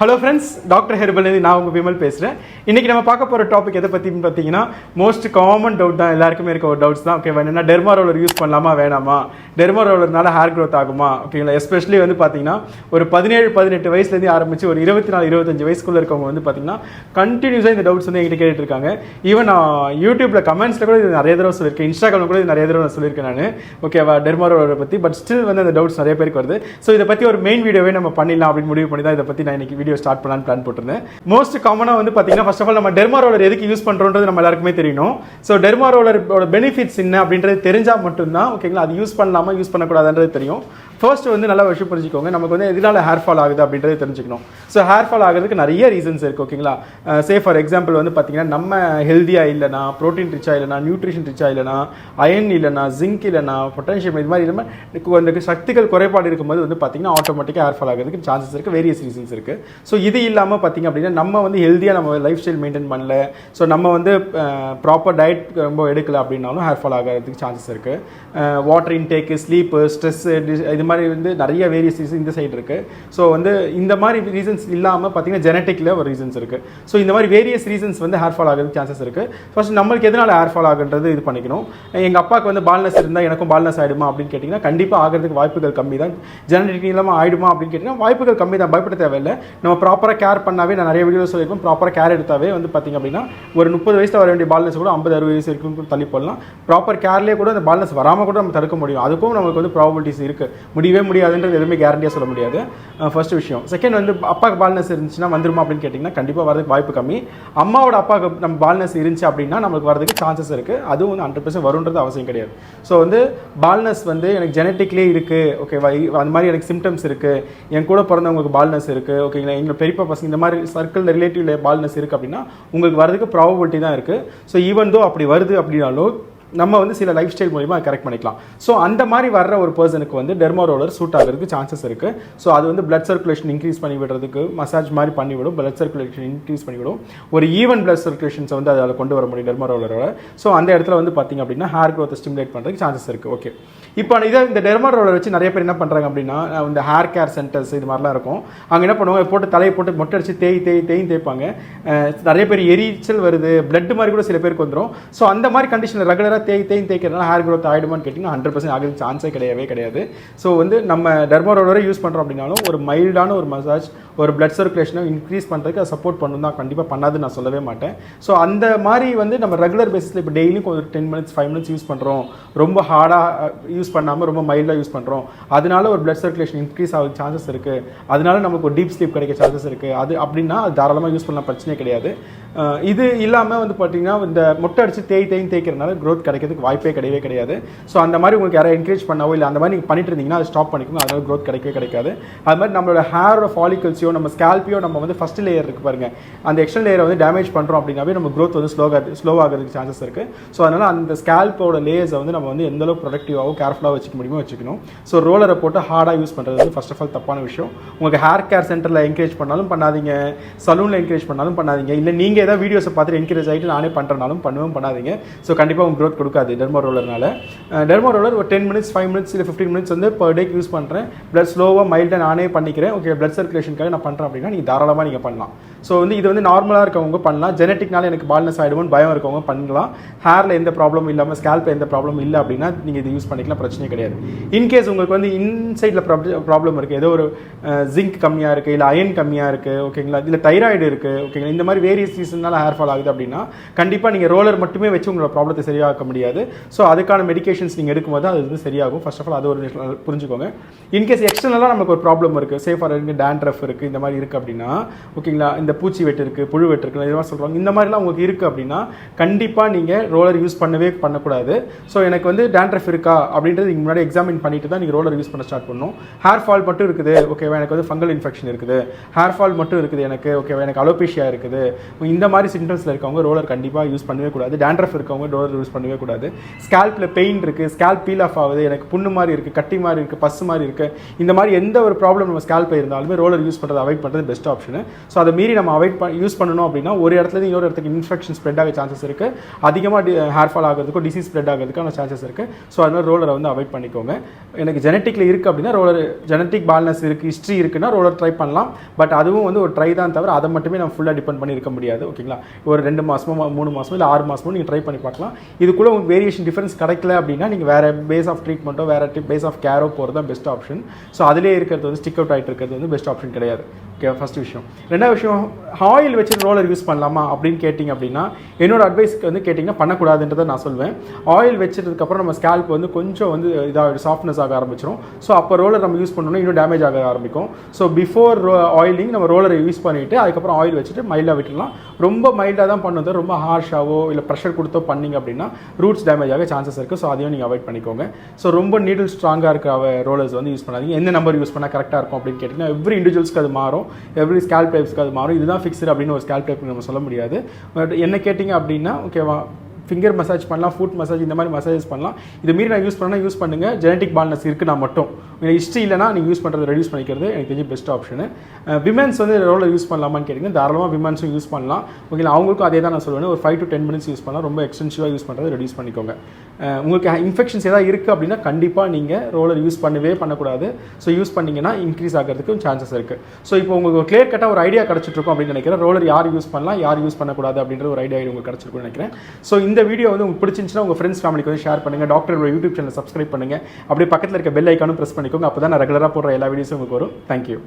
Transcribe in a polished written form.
Hello friends, Dr Herbal நான் உங்க விமல் பேசுறேன். இன்னைக்கு நம்ம பார்க்க போற டாபிக் எதை பத்தின்னு பாத்தீங்கன்னா most common doubt தான் எல்லாருக்குமே இருக்க ஒரு டவுட்ஸ் தான். ஓகே, என்னன்னா Dermaroller யூஸ் பண்ணலாமா வேணாமா? Dermarollerனால hair growth ஆகுமா? ஓகேங்களா? எஸ்பெஷலி வந்து பாத்தீங்கன்னா ஒரு 17-18 வயசுல இருந்து ஆரம்பிச்சு ஒரு 24-25 வயசுக்குள்ள இருக்கவங்க வந்து பாத்தீங்கன்னா கண்டினியூஸா இந்த டவுட்ஸ் வந்து என்கிட்ட கேட்டுட்டு இருக்காங்க. ஈவன் நான் யூடியூப்ல கமெண்ட்ஸ்ல கூட இது நிறைய தடவை சொல்லியிருக்கேன், இன்ஸ்டாகிராம்ல கூட இது நிறைய தடவை சொல்லியிருக்கேன் நான். ஓகேவா, Dermaroller பத்தி. பட் ஸ்டில் வந்து அந்த டவுட்ஸ் நிறைய பேருக்கு வருது. ஸோ இதை பத்தி ஒரு மெயின் வீடியோவே நம்ம பண்ணிடலாம் அப்படின்னு முடிவு பண்ணி தான் இதை பத்தி நான் இன்னைக்கு ஸ்டார்ட் பண்ணலாம்னு பிளான் போட்டிருந்தேன். மோஸ்ட் காமனா வந்து பாத்தீங்கன்னா ஃபர்ஸ்ட் ஆஃப் ஆல் நம்ம Dermaroller எதுக்கு யூஸ் பண்றோம்ன்றது நம்ம எல்லாருக்குமே தெரியணும். சோ Dermaroller பெனிஃபிட்ஸ் என்ன அப்படின்றது தெரிஞ்சா மட்டும்தான் ஓகேங்களா அது யூஸ் பண்ணலாமா யூஸ் பண்ணக்கூடாதுன்றது தெரியும். ஃபர்ஸ்ட் வந்து நல்ல விஷயம் புரிஞ்சுக்கோங்க, நமக்கு வந்து எதனால ஹேர் ஃபால் ஆகுது அப்படின்றத தெரிஞ்சுக்கணும். ஸோ ஹேர் ஃபால் ஆகிறதுக்கு நிறைய ரீசன்ஸ் இருக்கு. ஓகேங்களா, சே ஃபார் எக்ஸாம்பிள் வந்து பார்த்தீங்கன்னா நம்ம ஹெல்தியா இல்லைனா, ப்ரோட்டீன் ரிச்சா இல்லைனா, நியூட்ரிஷன் ரிச்சா இல்லைனா, அயன் இல்லைனா, ஜிங்க் இல்லைனா, பொட்டாசியம் இது மாதிரி இல்லாமல் அந்த சக்திகள் குறைபாடு இருக்கும்போது வந்து பார்த்தீங்கன்னா ஆட்டோமேட்டிக்காக ஹேர் ஃபால் ஆகிறதுக்கு சான்சஸ் இருக்கு, வேரியஸ் ரீசன்ஸ் இருக்கு. ஸோ இது இல்லாமல் பார்த்தீங்க அப்படின்னா நம்ம வந்து ஹெல்தியாக நம்ம லைஃப் ஸ்டைல் மெயின்டைன் பண்ணல, ஸோ நம்ம வந்து ப்ராப்பர் டயட் ரொம்ப எடுக்கல அப்படின்னாலும் ஹேர் ஃபால் ஆகிறதுக்கு சான்சஸ் இருக்கு. வாட்டர் இன்டேக்கு, ஸ்லீப்பு, ஸ்ட்ரெஸ், இது மாதிரி வந்து நிறைய வேரியஸ் ரீசன் இந்த சைடு இருக்கு. ஸோ வந்து இந்த மாதிரி ரீசன்ஸ் இல்லாமல் பார்த்தீங்கன்னா ஜெனட்டிக்ல ஒரு ரீசன்ஸ் இருக்கு. ஸோ இந்த மாதிரி வேரியஸ் ரீசன்ஸ் வந்து ஹேர் ஃபால் ஆகிறதுக்கு சான்சஸ் இருக்கு. ஃபர்ஸ்ட் நம்மளுக்கு எதனால ஹேர் ஃபால் ஆகுன்றது இது பண்ணிக்கணும். எங்கள் அப்பாவுக்கு வந்து பால்னஸ் இருந்தால் எனக்கும் பால்னஸ் ஆகிடுமா அப்படின்னு கேட்டிங்கன்னா கண்டிப்பாக ஆகிறதுக்கு வாய்ப்புகள் கம்மி தான். ஜெனட்டிக் இல்லாமல் ஆகிடுமா அப்படின்னு கேட்டிங்கன்னா வாய்ப்புகள் கம்மி தான், பயப்பட தேவையில்லை. நம்ம ப்ராப்பராக கேர் பண்ணாவே, நான் நிறைய வீடியோ சொல்லியிருப்போம், ப்ராப்பராக கேர் எடுத்தாவே வந்து பார்த்தீங்க அப்படின்னா ஒரு 30 வயசில் வர வேண்டிய பால்னஸ் கூட 50-60 வயசு இருக்கும் தள்ளி போடலாம். ப்ராப்பர் கேர்லேயே கூட அந்த பால்னஸ் வராமல் கூட நம்ம தடுக்க முடியும். அதுக்கும் நமக்கு வந்து ப்ராபபிலிட்டிஸ் இருக்கு. முடியவே முடியாதுன்றது எதுவுமே கேரண்டியாக சொல்ல முடியாது. ஃபர்ஸ்ட் விஷயம். செகண்ட் வந்து அப்பாவுக்கு பால்னஸ் இருந்துச்சுன்னா வந்துருமா அப்படின்னு கேட்டிங்கன்னா கண்டிப்பாக வரதுக்கு வாய்ப்பு கம்மி. அம்மாவோட அப்பாவுக்கு நம்ம பால்னஸ் இருந்துச்சு அப்படின்னா நமக்கு வரதுக்கு சான்சஸ் இருக்கு. அதுவும் வந்து 100% வரும்ன்றது அவசியம் கிடையாது. ஸோ வந்து பால்னஸ் வந்து எனக்கு ஜெனட்டிக்லேயே இருக்கு, ஓகேவா, அந்த மாதிரி எனக்கு சிம்டம்ஸ் இருக்கு, என் கூட பிறந்தவங்களுக்கு பால்னஸ் இருக்கு, ஓகேங்களா, எங்கள் பெரியப்பா பசங்க இந்த மாதிரி சர்க்கிள் ரிலேட்டிவ்ல பால்னஸ் இருக்கு அப்படின்னா உங்களுக்கு வரதுக்கு ப்ராபபிலிட்டி தான் இருக்கு. ஸோ ஈவன் தோ அப்படி வருது அப்படின்னாலும் நம்ம வந்து சில லைஃப் ஸ்டைல் மூலமா கரெக்ட் பண்ணிக்கலாம். ஸோ அந்த மாதிரி வர்ற ஒரு பர்சனுக்கு வந்து Dermaroller சூட் ஆகிறதுக்கு சான்சஸ் இருக்கு. ஸோ அது வந்து பிளட் சர்க்குலேஷன் இன்க்ரீஸ் பண்ணி விடுறதுக்கு மசாஜ் மாதிரி பண்ணிவிடும், பிளட் சர்க்குலேஷன் இன்க்ரீஸ் பண்ணிவிடும், ஒரு ஈவன் பிளட் சர்க்குலேஷன்ஸை வந்து அதில் கொண்டு வர முடியும் Dermaroller. ஸோ அந்த இடத்துல வந்து பார்த்தீங்க அப்படின்னா ஹேர் க்ரோத்தை ஸ்டிமுலேட் பண்ணுறதுக்கு சான்சஸ் இருக்கு. ஓகே, இப்போ இதை இந்த Dermaroller வச்சு நிறைய பேர் என்ன பண்ணுறாங்க அப்படின்னா இந்த ஹேர் கேர் சென்டர்ஸ் இது மாதிரிலாம் இருக்கும், அங்கே என்ன பண்ணுவாங்க, போட்டு தலையை போட்டு மொட்டை அடிச்சு தேய்ப்பாங்க. நிறைய பேர் எரிச்சல் வருது, பிளட் மாதிரி கூட சில பேருக்கு வந்துடும். ஸோ அந்த மாதிரி கண்டிஷனில் ரெகுலராக தேய்க்கிறதுனால ஹேர் க்ரோத் ஆகிடுமான்னு கேட்டிங்கன்னா 100% ஆகிறதுக்கு சான்ஸே கிடையாது. ஸோ வந்து நம்ம Dermaroller யூஸ் பண்ணுறோம் அப்படின்னாலும் ஒரு மைல்டான ஒரு மசாஜ், ஒரு பிளட் சர்க்குலேஷனை இன்க்ரீஸ் பண்ணுறதுக்கு அதை சப்போர்ட் பண்ணணும் தான், கண்டிப்பாக பண்ணாதுன்னு நான் சொல்லவே மாட்டேன். ஸோ அந்த மாதிரி வந்து நம்ம ரெகுலர் பேசிஸில் இப்போ டெய்லியும் ஒரு 10 minutes 5 minutes யூஸ் பண்ணுறோம், ரொம்ப ஹார்டாக யூஸ் பண்ணாமல் ரொம்ப மைல்டாக யூஸ் பண்ணுறோம், அதனால ஒரு பிளட் சர்க்குலேஷன் இன்க்ரீஸ் ஆக சான்சஸ் இருக்குது, அதனால நமக்கு ஒரு டீப் ஸ்லீப் கிடைக்க சான்சஸ் இருக்குது. அது அப்படின்னா அது தாராளமாக யூஸ் பண்ணலாம், பிரச்சனையே கிடையாது. இது இல்லாமல் வந்து பார்த்தீங்கன்னா இந்த மொட்டை அடிச்சு தேய்க்கிறதுனால க்ரோத் கிடைக்கிறதுக்கு வாய்ப்பே கிடையாது. ஸோ அந்த மாதிரி உங்களுக்கு யாராவது என்கரேஜ் பண்ணவோ இல்லை அந்த மாதிரி நீங்கள் பண்ணிட்டு இருந்தீங்கன்னா அதை ஸ்டாப் பண்ணிக்கணும், அதனால க்ரோத் கிடைக்காது. அது மாதிரி நம்மளோட ஹேரோட ஃபாலிகல்ஸையோ நம்ம ஸ்கேல்ப்பையோ நம்ம வந்து ஃபர்ஸ்ட் லேயர் இருக்கு பாருங்க, அந்த எக்ஸ்டர்னல் லேயரை வந்து டேமேஜ் பண்ணுறோம் அப்படின்னாவே நம்ம க்ரோத் வந்து ஸ்லோவாகிறதுக்கு சான்சஸ் இருக்கு. ஸோ அதனால அந்த ஸ்கேல்ப்போட லேயர்ஸை வந்து நம்ம வந்து எந்த அளவுக்கு ப்ரொடக்டிவாகவும் கேர்ஃபுல்லாக வச்சுக்க முடியுமோ வச்சுக்கணும். ஸோ ரோலரை போட்டு ஹார்டாக யூஸ் பண்ணுறது வந்து ஃபர்ஸ்ட் ஆஃப் ஆல் தப்பான விஷயம். உங்களுக்கு ஹேர் கேர் சென்டரில் என்கரேஜ் பண்ணாலும் பண்ணாதீங்க, சலூனில் என்கரேஜ் பண்ணாலும் பண்ணாதீங்க, இல்லை நீங்கள் ஏதாவது வீடியோஸை பார்த்துட்டு என்கரேஜ் ஆகிட்டு நானே பண்ணுறனாலும் பண்ணாதீங்க. ஸோ கண்டிப்பாக உங்களுக்கு க்ரோத் கொடுக்காது Dermarollerனால. Dermaroller ஒரு 10 minutes 5 minutes இல்லை 15 minutes வந்து பர் டேக்கு யூஸ் பண்ணுறேன், பிளட் ஸ்லோவாக மைல்டாக நானே பண்ணிக்கிறேன், ஓகே, பிளட் சர்க்குலேஷனுக்காக நான் பண்ணுறேன் அப்படின்னா நீங்கள் தாராளமாக நீங்கள் பண்ணலாம். ஸோ வந்து இது வந்து நார்மலாக இருக்கவங்க பண்ணலாம், ஜெனட்டிக்னால எனக்கு பால்னஸ் ஆகிடுமோன்னு பயம் இருக்கவங்க பண்ணலாம். ஹேரில் எந்த ப்ராப்ளமும் இல்லாமல் ஸ்கேல்ப் எந்த ப்ராப்ளமும் இல்லை அப்படின்னா நீங்கள் இது யூஸ் பண்ணிக்கலாம், பிரச்சனையே கிடையாது. இன்கேஸ் உங்களுக்கு வந்து இன்சைடில் ப்ராப்ளம் இருக்குது, ஏதோ ஒரு ஜிங்க் கம்மியாக இருக்குது, இல்லை அயன் கம்மியாக இருக்குது, ஓகேங்களா, இல்லை தைராய்டு இருக்குது, ஓகேங்களா, இந்த மாதிரி வேரியஸ் ரீசன்னால ஹேர் ஃபால் ஆகுது அப்படின்னா கண்டிப்பாக நீங்கள் ரோலர் மட்டுமே வச்சு உங்களோட ப்ராப்ளத்தை சரியாக்க முடியாது. ஸோ அதுக்கான மெடிகேஷன்ஸ் நீங்கள் எடுக்கும்போது அது வந்து சரியாகும். ஃபர்ஸ்ட் ஆஃப் ஆல் அது ஒரு புரிஞ்சுக்கோங்க. இன்கேஸ் எக்ஸ்டர்னலாக நமக்கு ஒரு ப்ராப்ளம் இருக்குது, சேஃபாக இருக்குது, டேண்ட்ரஃப் இருக்குது, இந்த மாதிரி இருக்குது அப்படின்னா, ஓகேங்களா, இந்த பூச்சி வெட்டு இருக்குது, புழு வெட்டு இருக்குது, இதெல்லாம் சொல்கிறாங்க, இந்த மாதிரிலாம் உங்களுக்கு இருக்குது அப்படின்னா கண்டிப்பாக நீங்கள் ரோலர் யூஸ் பண்ணக்கூடாது. ஸோ எனக்கு வந்து டேண்ட்ரஃப் இருக்கா அப்படின்றது நீங்கள் முன்னாடி எக்ஸாமின் பண்ணிட்டு தான் நீங்கள் ரோலர் யூஸ் பண்ண ஸ்டார்ட் பண்ணணும். ஹேர் ஃபால் மட்டும் இருக்குது, ஓகேவா, எனக்கு வந்து ஃபங்கல் இன்ஃபெக்ஷன் இருக்குது, ஹேர் ஃபால் மட்டும் இருக்குது எனக்கு, ஓகேவா, எனக்கு அலோபேஷியா இருக்குது, இந்த மாதிரி சிம்டம்ஸில் இருக்கவங்க ரோலர் கண்டிப்பாக யூஸ் பண்ணவே கூடாது. டேண்ட்ரஃப் இருக்கவங்க ரோலர் யூஸ் பண்ணவே கூடாது. ஸ்கேல்ப்ல பெயின் இருக்கு, ஸ்கேல்ப் பீல் ஆஃப் ஆகுது, எனக்கு புண்ணு மாதிரி இருக்கு, கட்டி மாதிரி இருக்கு, பஸ் மாதிரி இருக்கு, இந்த மாதிரி எந்த ஒரு ப்ராப்ளம் நம்ம ஸ்கேல்ப்ல இருந்தாலுமே ரோலர் யூஸ் பண்றது அவாய்ட் பண்றது பெஸ்ட் ஆப்ஷன். ஸோ அதை மீறி நம்ம அவாய்ட் யூஸ் பண்ணணும் அப்படின்னா ஒரு இடத்துல இன்னொரு இடத்துக்கு இன்ஃபெக்ஷன் ஸ்ப்ரெட் ஆக சான்சஸ் இருக்குது, அதிகமாக ஹேர் ஃபால் ஆகிறதுக்கும் டிசீஸ் ஸ்ப்ரெட் ஆகிறதுக்கான சான்சஸ் இருக்குது. ஸோ அதனால ரோலரை வந்து அவாய்ட் பண்ணிக்கோங்க. எனக்கு ஜெனட்டிக்கில் இருக்குது அப்படின்னா ரோலர் ஜெனட்டிக் பால்னஸ் இருக்குது, ஹிஸ்ட்ரி இருக்குன்னா ரோலர் ட்ரை பண்ணலாம். பட் அதுவும் வந்து ஒரு ட்ரை தான் தவிர அதை மட்டுமே நம்ம ஃபுல்லாக டிபெண்ட் பண்ணி இருக்க முடியாது. ஓகேங்களா, ஒரு 2 மாதமோ 3 மாதமோ இல்லை 6 மாதமோ நீங்கள் ட்ரை பண்ணி பார்க்கலாம். இதுக்குள்ளே உங்களுக்கு வேரியேஷன் டிஃபரன்ஸ் கிடைக்கல அப்படின்னா நீங்கள் வேறு பேஸ் ஆஃப் ட்ரீட்மெண்ட்டோ வேறு பேஸ் ஆஃப் கேரோ போகிறது தான் பெஸ்ட் ஆப்ஷன். ஸோ அதிலே இருக்கிறது வந்து ஸ்டிக் அவுட் ஆகிட்டு இருக்கிறது வந்து பெஸ்ட் ஆப்ஷன் கிடையாது. ஓகே, ஃபஸ்ட் விஷயம். ரெண்டாவது விஷயம், ஆயில் வச்சு ரோலர் யூஸ் பண்ணலாமா அப்படின்னு கேட்டிங்க அப்படின்னா என்னோட அட்வைஸ்க்கு வந்து கேட்டிங்கன்னா பண்ணக்கூடாதுன்றதை நான் சொல்வேன். ஆயில் வச்சதுக்கப்புறம் நம்ம ஸ்கேல்ப் வந்து கொஞ்சம் வந்து இதாக சாஃப்ட்னஸ் ஆக ஆரம்பிச்சிடும். ஸோ அப்போ ரோலர் நம்ம யூஸ் பண்ணோம்னா இன்னும் டேமேஜ் ஆக ஆரம்பிக்கும். ஸோ பிஃபோர் ஆயிலிங் நம்ம ரோலரை யூஸ் பண்ணிவிட்டு அதுக்கப்புறம் ஆயில் வச்சுட்டு மைல்டாக விட்டுலாம். ரொம்ப மைல்டாக தான் பண்ணுறது, ரொம்ப ஹார்ஷாவோ இல்லை ப்ரெஷர் கொடுத்தோ பண்ணிங்க அப்படின்னா ரூட்ஸ் டேமேஜ் ஆக சான்சஸ் இருக்குது. ஸோ அதையும் நீங்கள் அவாய்ட் பண்ணிக்கோங்க. ஸோ ரொம்ப நீடில் ஸ்ட்ராங்காக இருக்கிற ரோலர்ஸ் வந்து யூஸ் பண்ணாதீங்க. எந்த நம்பர் யூஸ் பண்ணால் கரெக்டாக இருக்கும் அப்படின்னு கேட்டிங்கன்னா எவ்ரி இண்டிவிஜுவல்ஸ்க்கு அது மாறும், எவ்ரி ஸ்கேல்ப் டைப்ஸ்க்கு அது மாறும். இதுதான் ஃபிக்ஸ்டு அப்படின்னு ஒரு ஸ்கேல்ப் டைப் நம்ம சொல்ல முடியாது. பட் என்ன கேட்டிங்க அப்படின்னா ஓகேவா, ஃபிங்கர் மசாஜ் பண்ணலாம், ஃபுட் மசாஜ், இந்த மாதிரி மசாஜஸ் பண்ணலாம். இது மீறி நான் யூஸ் பண்ணால் யூஸ் பண்ணுங்கள். ஜெனட்டிக் பால்னஸ் இருக்குன்னா மட்டும், ஹிஸ்ட்ரி இல்லைனா நீங்கள் யூஸ் பண்ணுறது ரெடியூஸ் பண்ணிக்கிறது எனக்கு தெரிஞ்சு பெஸ்ட் ஆப்ஷனு. விமென்ஸ் வந்து ரோலர் யூஸ் பண்ணலாமான்னு கேட்டிங்கன்னா தாராளமாக விமென்ஸும் யூஸ் பண்ணலாம். ஓகேங்களா, அவங்களுக்கும் அதே தான் நான் சொல்லுவேன், ஒரு 5 to 10 minutes யூஸ் பண்ணலாம். ரொம்ப எக்ஸ்டென்சிவாக யூஸ் பண்ணுறது ரெடியூஸ் பண்ணிக்கோங்க. உங்களுக்கு இன்ஃபெக்ஷன்ஸ் ஏதாவது இருக்குது அப்படின்னா கண்டிப்பாக நீங்கள் ரோலர் யூஸ் பண்ணக்கூடாது. ஸோ யூஸ் பண்ணிங்கன்னா இன்க்ரீஸ் ஆகிறதுக்கும் சான்சஸ் இருக்குது. ஸோ இப்போ உங்களுக்கு கிளியர் கட்டாக ஒரு ஐடியா கிடச்சிட்ருக்கும் அப்படின்னு நினைக்கிறேன். ரோலர் யார் யூஸ் பண்ணலாம், யார் யூஸ் பண்ணக்கூடாது அப்படின்ற ஒரு ஐடியா உங்களுக்கு கிடச்சிருக்கும்னு நினைக்கிறேன். ஸோ இந்த வீடியோ வந்து உங்களுக்கு பிடிச்சிருந்துச்சுன்னா உங்கள் ஃப்ரெண்ட்ஸ் ஃபேமிலிக்கு வந்து ஷேர் பண்ணுங்கள். டாக்டர் யூடியூப் சேனல் சப்ஸ்கிரைப் பண்ணுங்கள். அப்படியே பக்கத்தில் இருக்க பெல் ஐக்கானும் ப்ரெஸ் பண்ணிக்கோங்க. அப்போ தான் நான் ரெகுலராக போடுற எல்லா வீடியோஸும் உங்களுக்கு வரும். தேங்க்யூ.